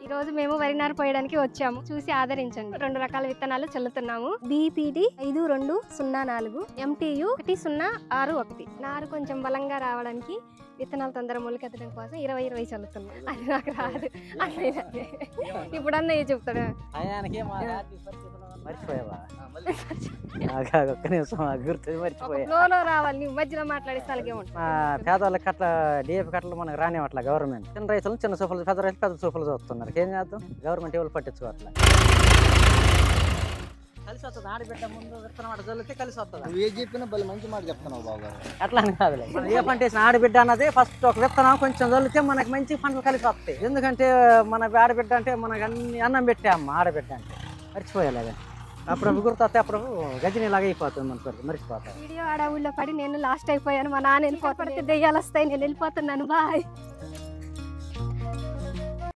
ఈ రోజు మేము వరి నారు పోయడానికి వచ్చాము, చూసి ఆదరించండి. 2 రకాల విత్తనాలు చల్లుతున్నాము. BPD 5204, MTU 1061. నారు కొంచెం బలంగా రావడానికి, విత్తనాలు తొందర మొలకెత్తడం కోసం 20 చల్లుతున్నాం. అది నాకు రాదు. ఇప్పుడన్నా ఏ చెప్తాడు. మర్చిపోయావా? ఒక్క నిమిషం గుర్తు మర్చిపోయా. ఫ్లోలో రావాలి, నువ్వు మధ్యలో మాట్లాడిస్తే అలాగే ఉంటుంది. పేదవాళ్ళకి అట్లా DAP కట్టలు మనకు రానివ్వట్ల గవర్నమెంట్. చిన్న రైతులు చిన్న సూపులు, పెద్ద రైతులు పెద్ద సూపులు చూస్తున్నారు. ఏం చేద్దాం, గవర్నమెంట్ ఎవరు పట్టించుకోవట్లే. కలిసి వస్తుంది, ఆడబిడ్డ ముందు విత్తనం ఆడ చల్లితే కలిసి వస్తుంది. నువ్వు ఏం చెప్పినా బలి మంచి మాట చెప్తున్నావు బాబు. అట్లా అని కాదులే, మనం ఏ పంట వేసిన ఆడబిడ్డ అన్నది ఫస్ట్ ఒక విత్తనం కొంచెం చల్లితే మనకి మంచి పంటలు కలిసి వస్తాయి. ఎందుకంటే మన ఆడబిడ్డ అంటే మనకు అన్ని అన్నం పెట్టే అమ్మ ఆడబిడ్డ అంటే. మర్చిపోయేలాగా అప్పుడప్పుడు గుర్తొస్తే అప్పుడు గజనీలాగా అయిపోతుంది మనకు, మర్చిపోతాం. వీడియో ఆడ ఊళ్ళో పడి నేను లాస్ట్ అయిపోయాను. మా నాన్న వెళ్ళిపోతే దెయ్యాలు వస్తాయి, నేను వెళ్ళిపోతున్నాను. బాయ్.